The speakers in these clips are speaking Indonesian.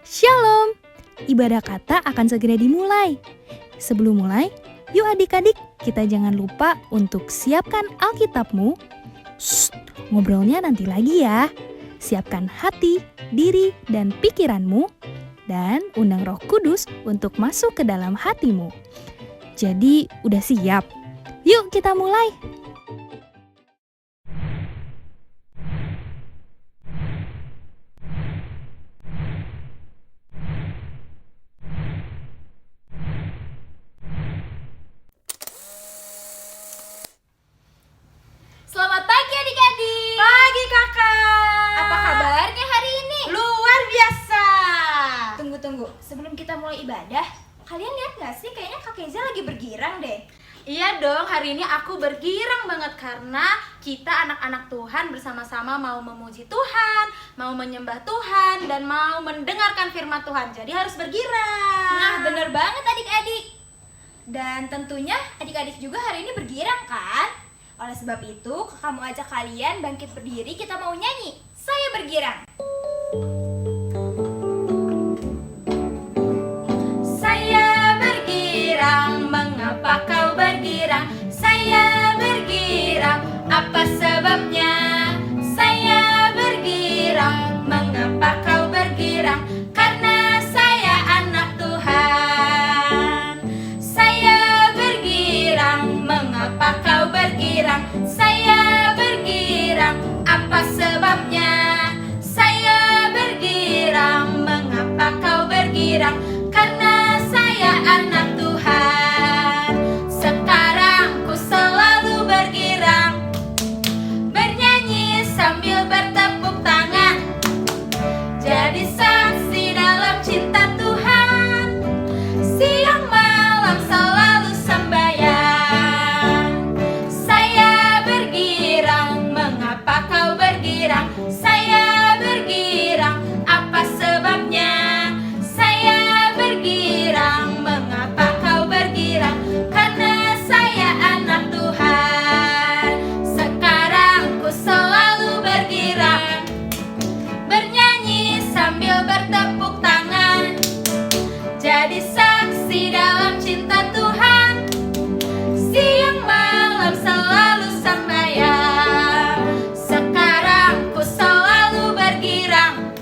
Shalom! Ibadah kata akan segera dimulai. Sebelum mulai, yuk adik-adik, kita jangan lupa untuk siapkan Alkitabmu. Ngobrolnya nanti lagi ya. Siapkan hati, diri, dan pikiranmu. Dan undang Roh Kudus untuk masuk ke dalam hatimu. Jadi, udah siap? Yuk kita mulai! Selamat pagi adik-adik. Pagi kakak. Apa kabarnya hari ini? Luar biasa. Tunggu, sebelum kita mulai ibadah, kalian lihat gak sih kayaknya Kak Keza lagi bergirang deh. Iya dong, hari ini aku bergirang banget karena kita anak-anak Tuhan bersama-sama mau memuji Tuhan, mau menyembah Tuhan, dan mau mendengarkan firman Tuhan. Jadi harus bergirang. Nah, bener banget adik-adik. Dan tentunya adik-adik juga hari ini bergirang kan? Oleh sebab itu, kakak mau ajak kalian bangkit berdiri, kita mau nyanyi. Saya bergirang. Saya bergirang, mengapa kau bergirang? Saya bergirang, apa sebabnya? Saya bergirang, mengapa kau bergirang? Karena saya anak Tuhan. Saya bergirang, mengapa kau bergirang? Saya bergirang, apa sebabnya? Saya bergirang, mengapa kau bergirang? Karena saya anak Tuhan. Sekarang ku selalu bergirang, bernyanyi sambil bertepuk tangan, jadi saksi dalam cinta Tuhan. Siang malam selalu sembahyang. Saya bergirang, mengapa kau bergirang? Saya bergirang, apa sebabnya? Saya bergirang, mengapa kau bergirang? Karena saya anak Tuhan. Sekarang ku selalu bergirang, bernyanyi sambil bertepuk tangan, jadi saksi dalam cinta Tuhan. Siang malam selalu sembahyang. Sekarang ku selalu bergirang,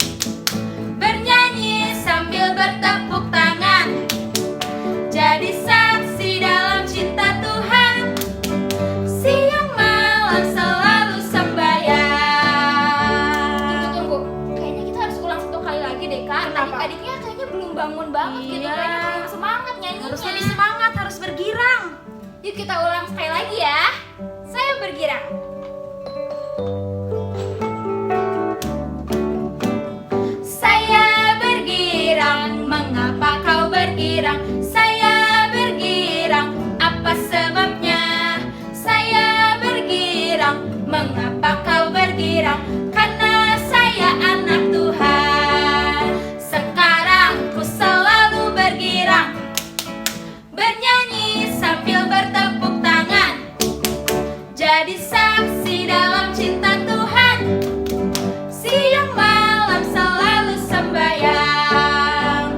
bernyanyi sambil bertepuk tangan, jadi saksi dalam cinta Tuhan. Siang malam selalu sembahyang. Tunggu, kayaknya kita harus ulang satu kali lagi deh Kak. Kenapa? Adik-adiknya kayaknya belum bangun banget gitu. Iya. Kayaknya belum semangat nyanyinya. Harus jadi semangat, harus bergirang. Yuk kita ulang sekali lagi ya. Saya bergirang. Saya bergirang, mengapa kau bergirang? Saya bergirang, apa sebabnya? Saya bergirang, mengapa kau bergirang? Karena saya anak Tuhan. Sekarang ku selalu bergirang, bernyanyi sambil bertepuk tangan, jadi saksi dalam cinta Tuhan. Siang malam selalu sembahyang.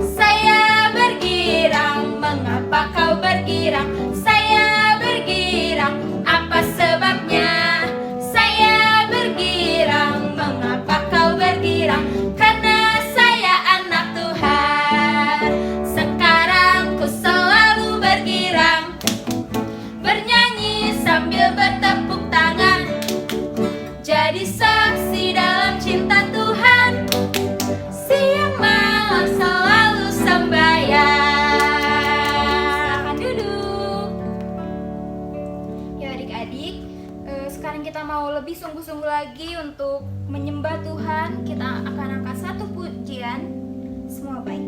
Saya bergirang, mengapa kau bergirang? Saya bergirang, apa sebabnya? Saya bergirang, mengapa kau bergirang? Karena saya anak Tuhan. Sekarang ku selalu bergirang, bernyanyi sambil bertepuk tangan, jadi saksi dalam cinta Tuhan. Siang malam selalu sembahyang. Silakan duduk. Ya adik-adik, sekarang kita mau lebih sungguh-sungguh lagi untuk menyembah Tuhan. Kita akan angkat satu pujian. Semua baik.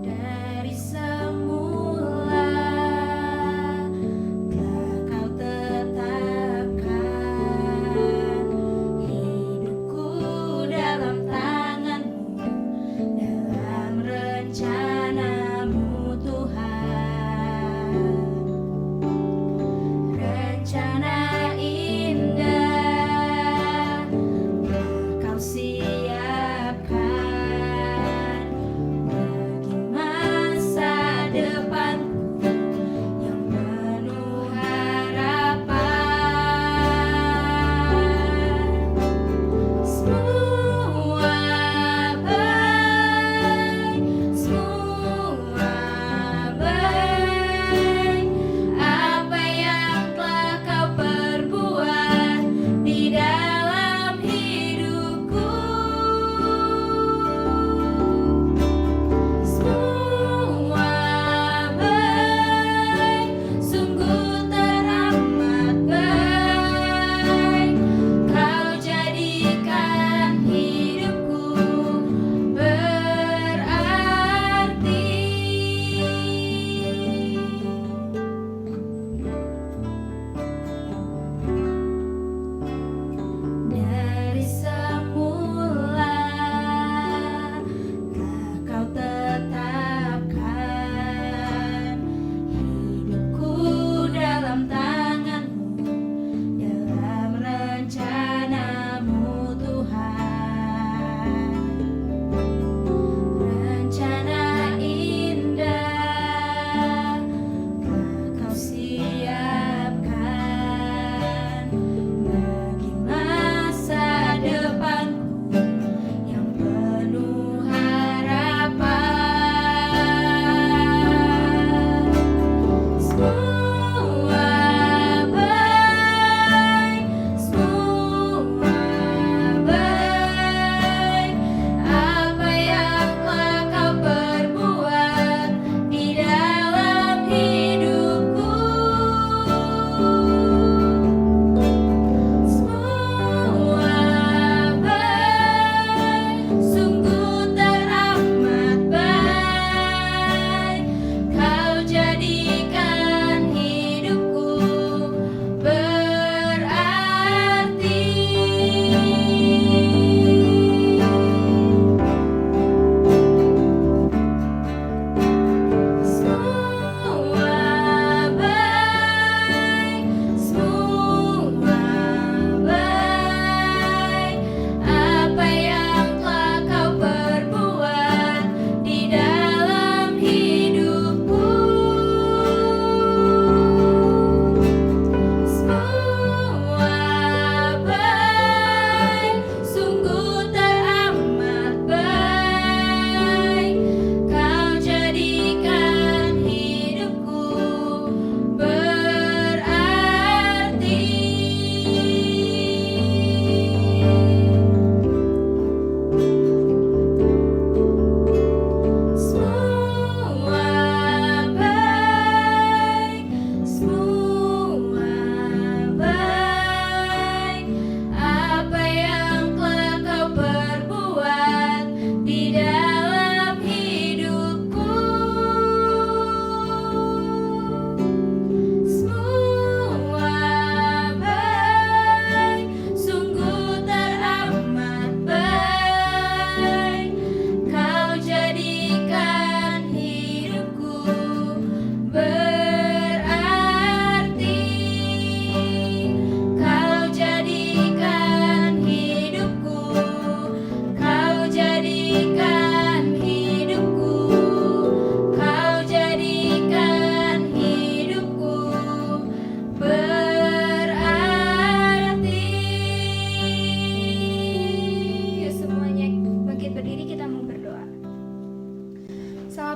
Dari semula telah kau tetapkan hidupku dalam tanganmu, dalam rencanamu Tuhan.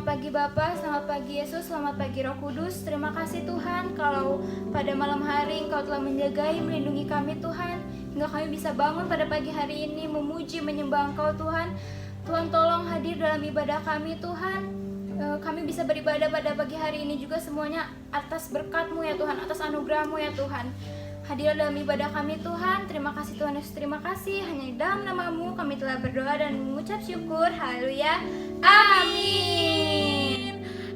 Selamat pagi Bapa, selamat pagi Yesus, selamat pagi Roh Kudus. Terima kasih Tuhan kalau pada malam hari Engkau telah menjagai, melindungi kami Tuhan, hingga kami bisa bangun pada pagi hari ini memuji, menyembah Engkau Tuhan. Tuhan tolong hadir dalam ibadah kami Tuhan. Kami bisa beribadah pada pagi hari ini juga semuanya atas berkat-Mu ya Tuhan, atas anugerah-Mu ya Tuhan. Hadir dalam ibadah kami Tuhan. Terima kasih Tuhan Yesus, terima kasih. Hanya di dalam nama-Mu kami telah berdoa dan mengucap syukur. Haleluya. Amin.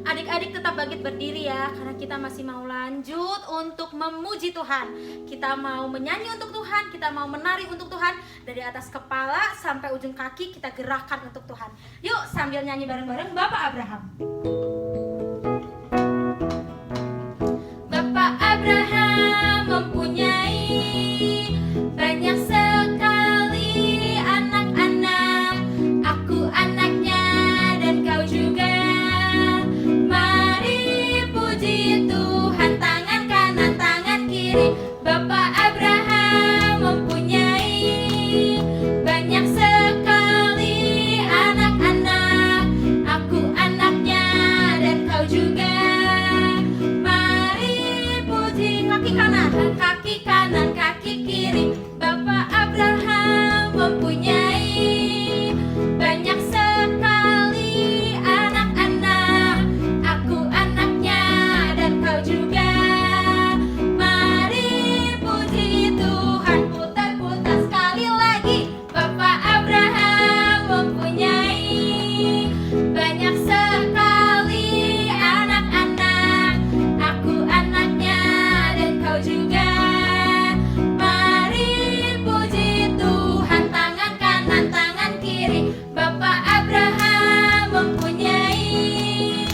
Adik-adik tetap bangkit berdiri ya, karena kita masih mau lanjut untuk memuji Tuhan. Kita mau menyanyi untuk Tuhan, kita mau menari untuk Tuhan. Dari atas kepala sampai ujung kaki kita gerakkan untuk Tuhan. Yuk sambil nyanyi bareng-bareng Bapak Abraham. Bapak Abraham mempunyai banyak sekali anak-anak. Aku anaknya dan kau juga. Mari puji Tuhan, tangan kanan, tangan kiri. Bapak Abraham mempunyai banyak sekali anak-anak. Aku anaknya dan kau juga. Mari puji kaki kanan, kaki kanan, kaki kiri. Bapak Abraham mempunyai banyak sekali anak-anak. Aku anaknya dan kau juga. Mari puji Tuhan, putar-putar sekali lagi. Bapak Abraham mempunyai banyak sekali anak-anak. Aku anaknya dan kau juga. Mari puji Tuhan, tangan kanan, tangan kiri. Bapak Abraham mempunyai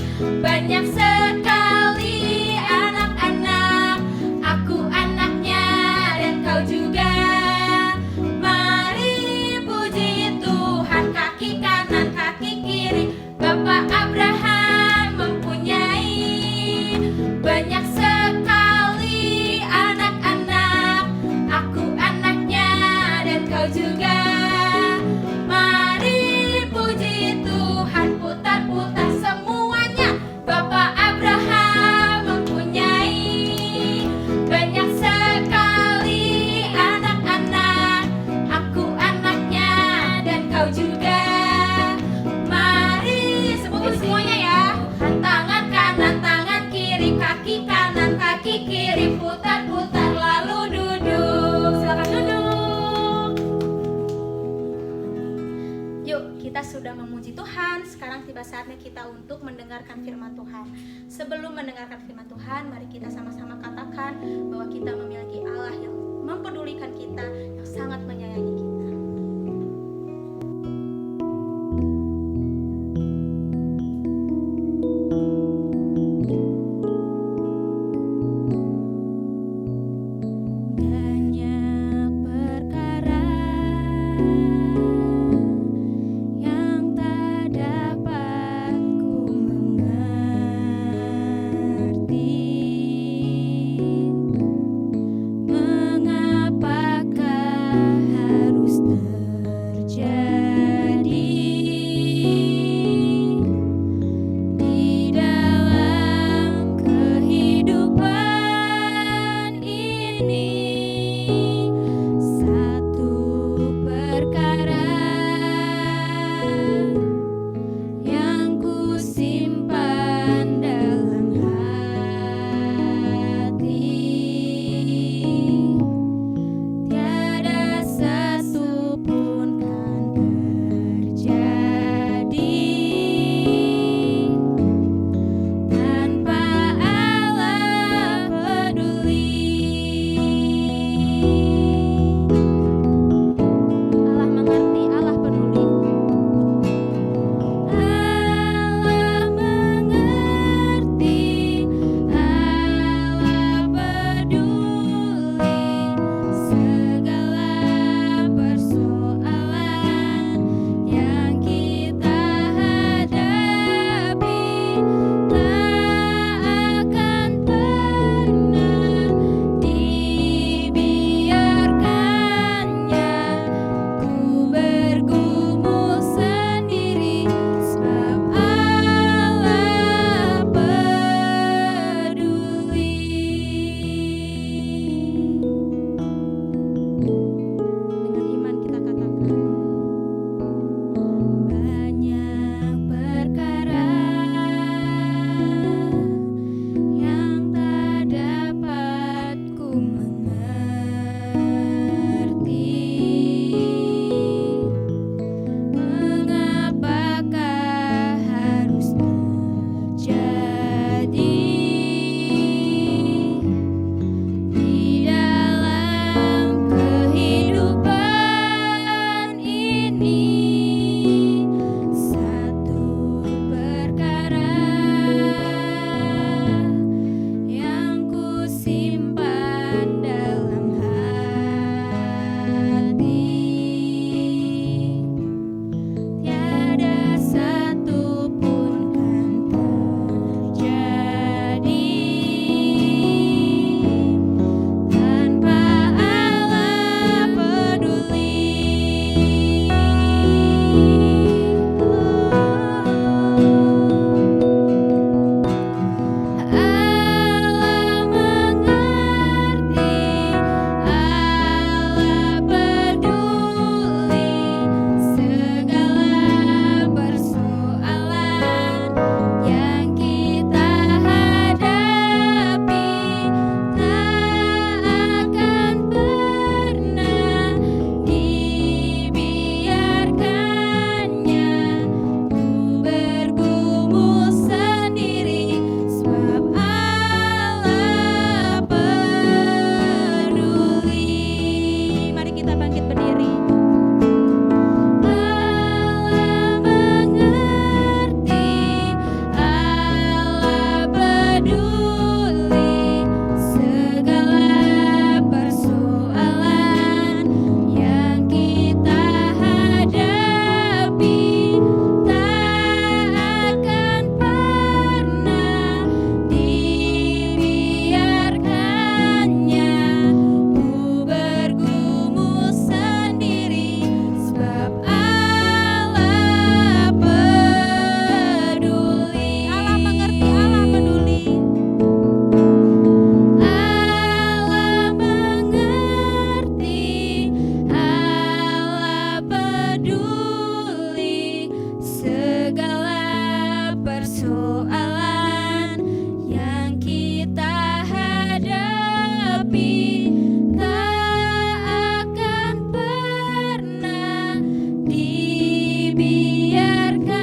banyak sekali anak-anak. Aku anaknya dan kau juga. Mari puji Tuhan, kaki kanan, kaki kiri. Bapak Abraham mempunyai banyak sekali anak-anak. Aku anaknya dan kau juga. Mari puji Tuhan, putar-putar semuanya. Bapak Abraham mempunyai banyak sekali anak-anak. Aku anaknya dan kau juga. Mari sebutin semuanya ya. Tangan kanan, tangan kiri, kaki kanan, kaki kiri. Putar-putar lalu duduk. Silakan duduk. Yuk, kita sudah memuji Tuhan. Sekarang tiba saatnya kita untuk mendengarkan firman Tuhan. Sebelum mendengarkan firman Tuhan, mari kita sama-sama katakan bahwa kita memiliki Allah yang mempedulikan kita, yang sangat menyayangi kita. Banyak perkara yang tak dapat ku mengerti. Mengapakah harus biarkannya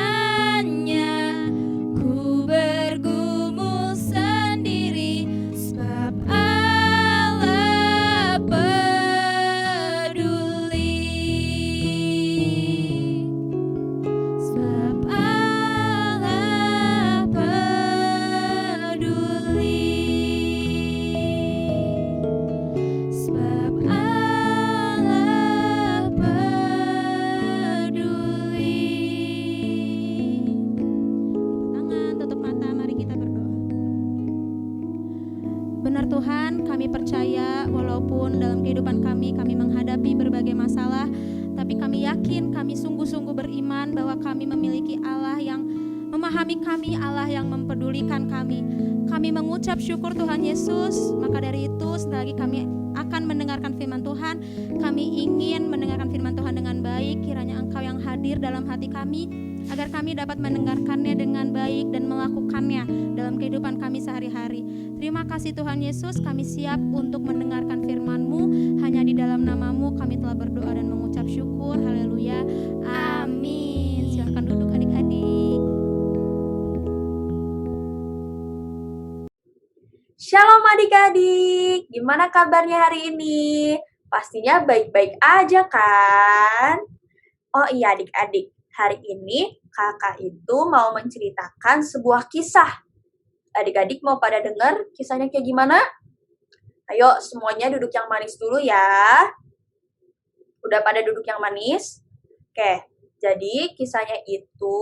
ku bergumul sendiri, sebab Allah peduli. Sebab Allah peduli. Sebab Allah peduli. Tangan, tutup mata, mari kita berdoa. Benar Tuhan, kami percaya walaupun dalam kehidupan kami menghadapi berbagai masalah, tapi kami yakin, kami sungguh-sungguh beriman bahwa kami memiliki Allah yang memahami kami, Allah yang mempedulikan kami. Kami mengucap syukur Tuhan Yesus. Maka dari itu, selagi kami akan mendengarkan firman Tuhan, kami ingin mendengarkan firman Tuhan dengan baik. Kiranya Engkau yang hadir dalam hati kami, agar kami dapat mendengarkannya dengan baik dan melakukannya dalam kehidupan kami sehari-hari. Terima kasih Tuhan Yesus, kami siap untuk mendengarkan firman-Mu. Hanya di dalam nama-Mu kami telah berdoa dan mengucap syukur. Haleluya. Amin. Silakan duduk adik-adik. Shalom adik-adik, gimana kabarnya hari ini? Pastinya baik-baik aja kan? Oh iya adik-adik, hari ini kakak itu mau menceritakan sebuah kisah. Adik-adik mau pada dengar kisahnya kayak gimana? Ayo semuanya duduk yang manis dulu ya. Udah pada duduk yang manis? Oke, jadi kisahnya itu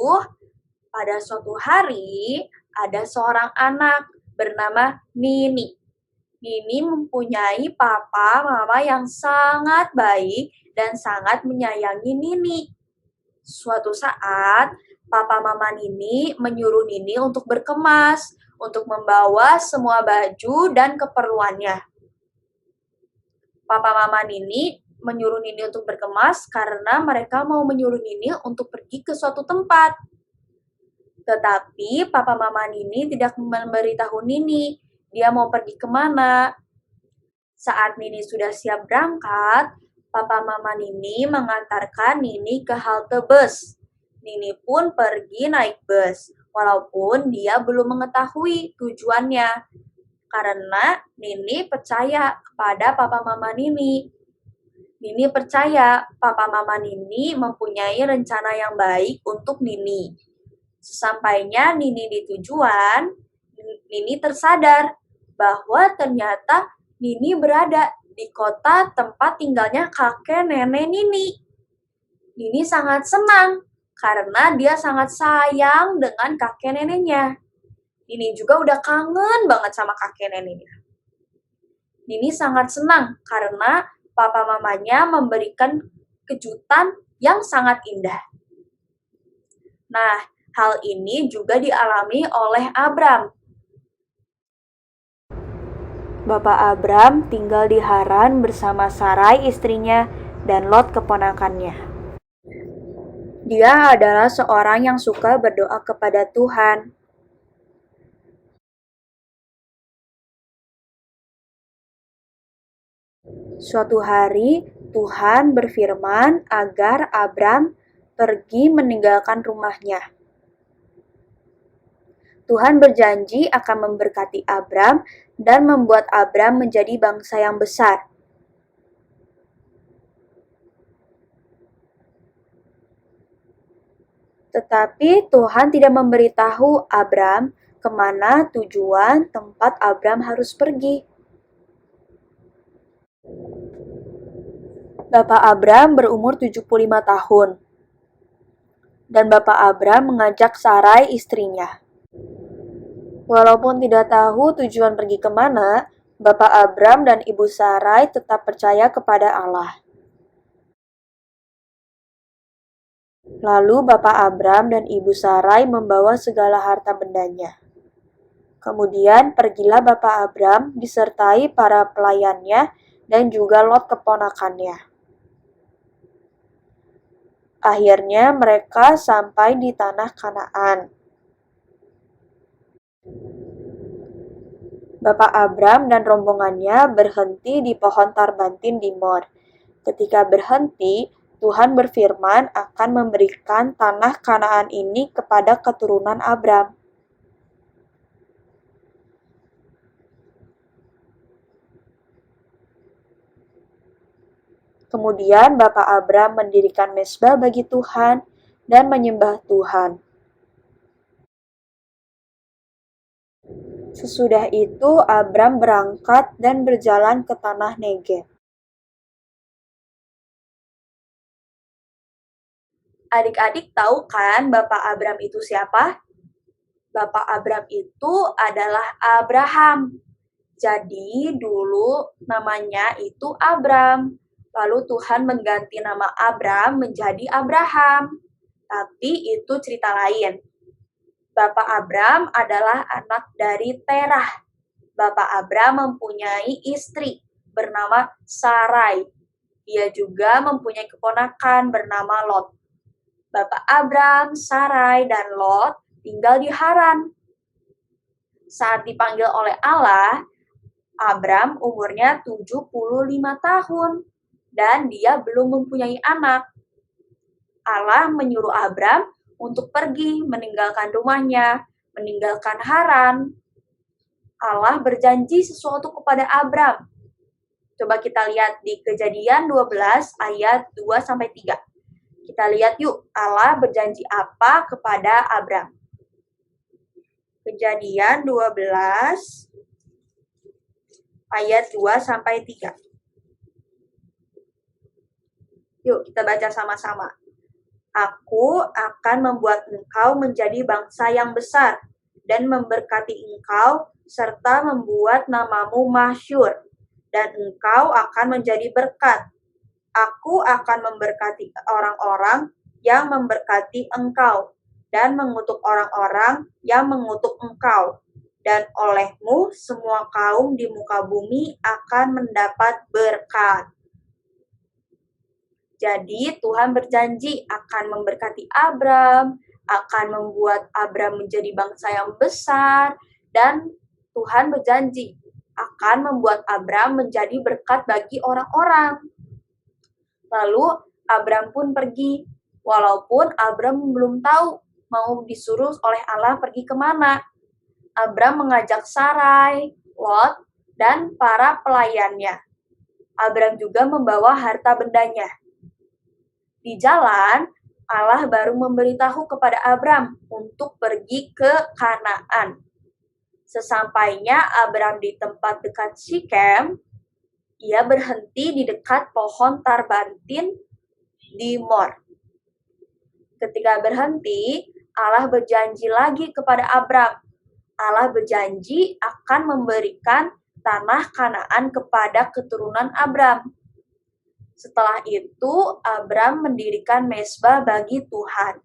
pada suatu hari ada seorang anak bernama Nini. Nini mempunyai papa mama yang sangat baik dan sangat menyayangi Nini. Suatu saat, papa mama Nini menyuruh Nini untuk berkemas, untuk membawa semua baju dan keperluannya. Papa mama Nini menyuruh Nini untuk berkemas karena mereka mau menyuruh Nini untuk pergi ke suatu tempat. Tetapi papa mama Nini tidak memberitahu Nini dia mau pergi kemana. Saat Nini sudah siap berangkat, papa mama Nini mengantarkan Nini ke halte bus. Nini pun pergi naik bus, walaupun dia belum mengetahui tujuannya. Karena Nini percaya kepada papa mama Nini. Nini percaya papa mama Nini mempunyai rencana yang baik untuk Nini. Sesampainya Nini di tujuan, Nini tersadar bahwa ternyata Nini berada di kota tempat tinggalnya kakek nenek Nini. Nini sangat senang karena dia sangat sayang dengan kakek neneknya. Nini juga udah kangen banget sama kakek neneknya. Nini sangat senang karena papa mamanya memberikan kejutan yang sangat indah. Nah, hal ini juga dialami oleh Abram. Bapak Abram tinggal di Haran bersama Sarai istrinya dan Lot keponakannya. Dia adalah seorang yang suka berdoa kepada Tuhan. Suatu hari, Tuhan berfirman agar Abram pergi meninggalkan rumahnya. Tuhan berjanji akan memberkati Abram dan membuat Abram menjadi bangsa yang besar. Tetapi Tuhan tidak memberitahu Abram kemana tujuan tempat Abram harus pergi. Bapak Abram berumur 75 tahun. Dan Bapak Abram mengajak Sarai istrinya. Walaupun tidak tahu tujuan pergi kemana, Bapak Abram dan Ibu Sarai tetap percaya kepada Allah. Lalu Bapak Abram dan Ibu Sarai membawa segala harta bendanya. Kemudian pergilah Bapak Abram disertai para pelayannya dan juga Lot keponakannya. Akhirnya mereka sampai di tanah Kanaan. Bapak Abram dan rombongannya berhenti di pohon tarbantin di Mor. Ketika berhenti, Tuhan berfirman akan memberikan tanah Kanaan ini kepada keturunan Abram. Kemudian Bapak Abram mendirikan mezbah bagi Tuhan dan menyembah Tuhan. Sesudah itu Abram berangkat dan berjalan ke tanah Negev. Adik-adik tahu kan Bapak Abram itu siapa? Bapak Abram itu adalah Abraham. Jadi dulu namanya itu Abram. Lalu Tuhan mengganti nama Abram menjadi Abraham. Tapi itu cerita lain. Bapak Abram adalah anak dari Terah. Bapak Abram mempunyai istri bernama Sarai. Dia juga mempunyai keponakan bernama Lot. Bapak Abram, Sarai, dan Lot tinggal di Haran. Saat dipanggil oleh Allah, Abram umurnya 75 tahun dan dia belum mempunyai anak. Allah menyuruh Abram untuk pergi meninggalkan rumahnya, meninggalkan Haran. Allah berjanji sesuatu kepada Abram. Coba kita lihat di Kejadian 12 ayat 2-3. Kita lihat yuk, Allah berjanji apa kepada Abram. Kejadian 12 ayat 2-3. Yuk kita baca sama-sama. Aku akan membuat engkau menjadi bangsa yang besar dan memberkati engkau serta membuat namamu masyhur, dan engkau akan menjadi berkat. Aku akan memberkati orang-orang yang memberkati engkau dan mengutuk orang-orang yang mengutuk engkau. Dan olehmu semua kaum di muka bumi akan mendapat berkat. Jadi Tuhan berjanji akan memberkati Abram, akan membuat Abram menjadi bangsa yang besar, dan Tuhan berjanji akan membuat Abram menjadi berkat bagi orang-orang. Lalu Abram pun pergi, walaupun Abram belum tahu mau disuruh oleh Allah pergi kemana. Abram mengajak Sarai, Lot, dan para pelayannya. Abram juga membawa harta bendanya. Di jalan, Allah baru memberitahu kepada Abram untuk pergi ke Kanaan. Sesampainya Abram di tempat dekat Sikem, ia berhenti di dekat pohon tarbantin di Mor. Ketika berhenti, Allah berjanji lagi kepada Abram. Allah berjanji akan memberikan tanah Kanaan kepada keturunan Abram. Setelah itu, Abram mendirikan mezbah bagi Tuhan.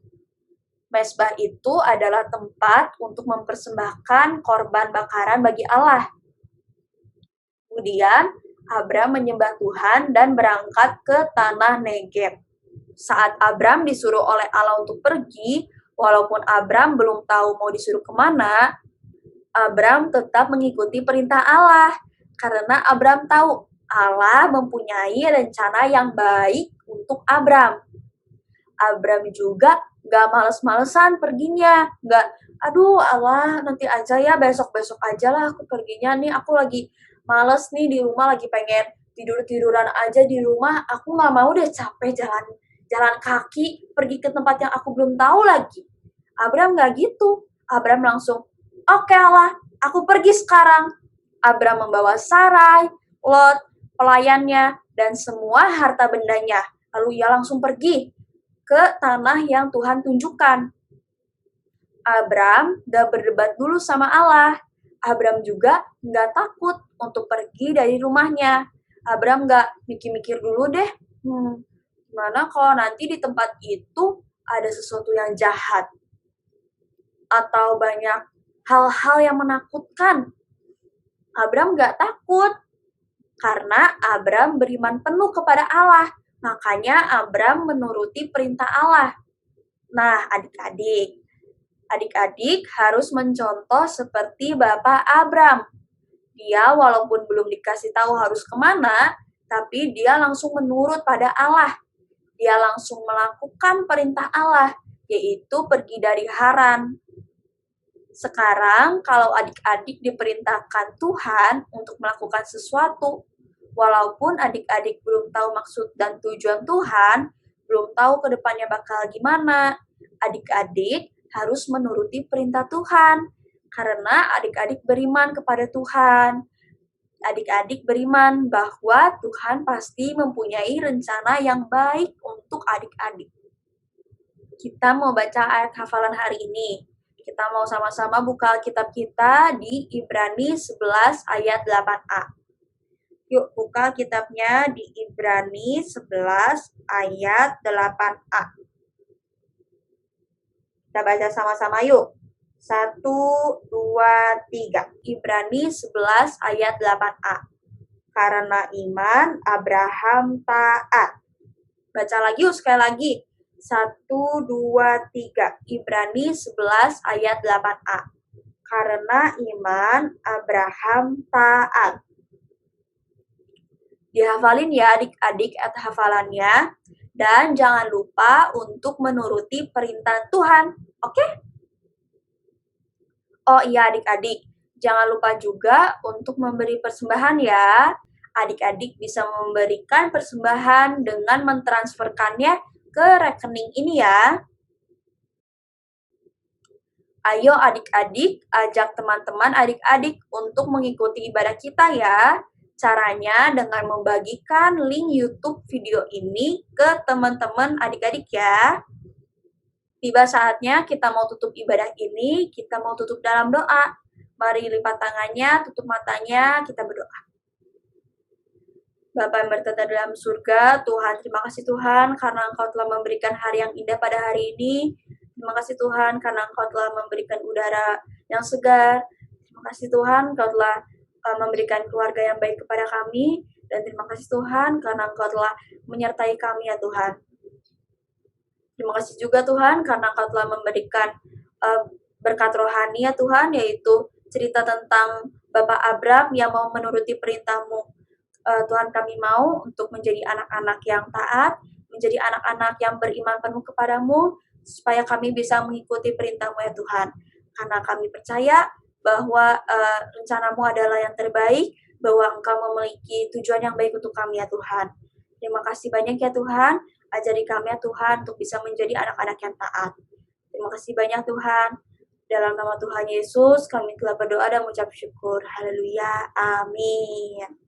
Mezbah itu adalah tempat untuk mempersembahkan korban bakaran bagi Allah. Kemudian, Abram menyembah Tuhan dan berangkat ke tanah Negev. Saat Abram disuruh oleh Allah untuk pergi, walaupun Abram belum tahu mau disuruh kemana, Abram tetap mengikuti perintah Allah. Karena Abram tahu Allah mempunyai rencana yang baik untuk Abram. Abram juga gak males-malesan perginya. Gak, aduh Allah nanti aja ya, besok-besok aja lah aku perginya nih. Aku lagi males nih di rumah, lagi pengen tidur-tiduran aja di rumah. Aku gak mau deh capek jalan kaki pergi ke tempat yang aku belum tahu lagi. Abram gak gitu. Abram langsung, oke Allah, aku pergi sekarang. Abram membawa Sarai, Lot, pelayannya, dan semua harta bendanya. Lalu ia langsung pergi ke tanah yang Tuhan tunjukkan. Abram gak berdebat dulu sama Allah. Abram juga gak takut untuk pergi dari rumahnya. Abram gak mikir-mikir dulu deh, gimana kalau nanti di tempat itu ada sesuatu yang jahat atau banyak hal-hal yang menakutkan. Abram gak takut karena Abram beriman penuh kepada Allah. Makanya Abram menuruti perintah Allah. Nah, adik-adik harus mencontoh seperti Bapak Abram. Dia walaupun belum dikasih tahu harus kemana, tapi dia langsung menurut pada Allah. Dia langsung melakukan perintah Allah, yaitu pergi dari Haran. Sekarang, kalau adik-adik diperintahkan Tuhan untuk melakukan sesuatu, walaupun adik-adik belum tahu maksud dan tujuan Tuhan, belum tahu ke depannya bakal gimana, adik-adik harus menuruti perintah Tuhan, karena adik-adik beriman kepada Tuhan. Adik-adik beriman bahwa Tuhan pasti mempunyai rencana yang baik untuk adik-adik. Kita mau baca ayat hafalan hari ini. Kita mau sama-sama buka Alkitab kita di Ibrani 11 ayat 8a. Yuk buka kitabnya di Ibrani 11 ayat 8a. Kita baca sama-sama yuk. 1, 2, 3. Ibrani 11 ayat 8a. Karena iman Abraham taat. Baca lagi yuk sekali lagi. 1, 2, 3. Ibrani 11 ayat 8a. Karena iman Abraham taat. Dihafalin ya adik-adik ayat hafalannya. Dan jangan lupa untuk menuruti perintah Tuhan. Oke? Oh iya adik-adik. Jangan lupa juga untuk memberi persembahan ya. Adik-adik bisa memberikan persembahan dengan mentransferkannya ke rekening ini ya. Ayo adik-adik, ajak teman-teman adik-adik untuk mengikuti ibadah kita ya. Caranya dengan membagikan link YouTube video ini ke teman-teman adik-adik ya. Tiba saatnya kita mau tutup ibadah ini, kita mau tutup dalam doa. Mari lipat tangannya, tutup matanya, kita berdoa. Bapa yang bertata dalam surga, Tuhan, terima kasih Tuhan karena Engkau telah memberikan hari yang indah pada hari ini. Terima kasih Tuhan karena Engkau telah memberikan udara yang segar. Terima kasih Tuhan, Engkau telah memberikan keluarga yang baik kepada kami. Dan terima kasih Tuhan karena Engkau telah menyertai kami ya Tuhan. Terima kasih juga Tuhan karena Engkau telah memberikan berkat rohani ya Tuhan, yaitu cerita tentang Bapak Abram yang mau menuruti perintah-Mu. Tuhan, kami mau untuk menjadi anak-anak yang taat, menjadi anak-anak yang beriman penuh kepadamu, supaya kami bisa mengikuti perintah-Mu ya Tuhan. Karena kami percaya bahwa rencana-Mu adalah yang terbaik, bahwa Engkau memiliki tujuan yang baik untuk kami ya Tuhan. Terima kasih banyak ya Tuhan, ajari kami ya Tuhan untuk bisa menjadi anak-anak yang taat. Terima kasih banyak Tuhan. Dalam nama Tuhan Yesus, kami telah berdoa dan mengucap syukur. Haleluya. Amin.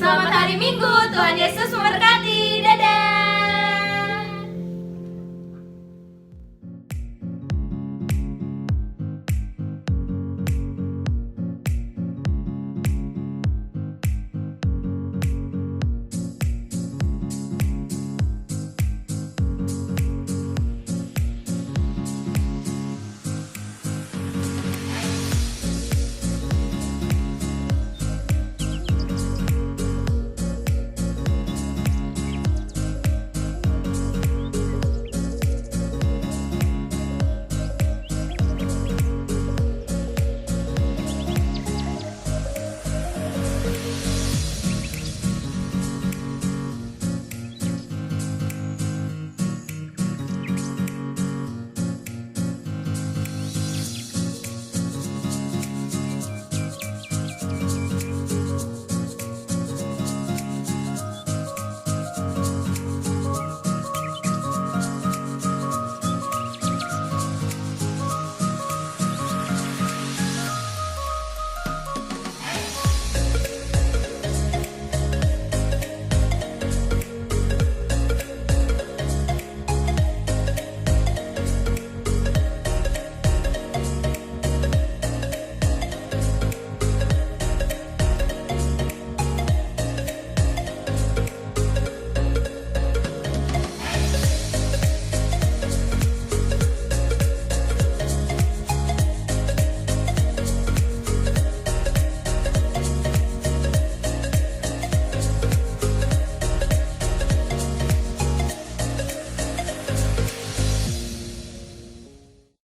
Selamat hari Minggu, Tuhan Yesus memberkati.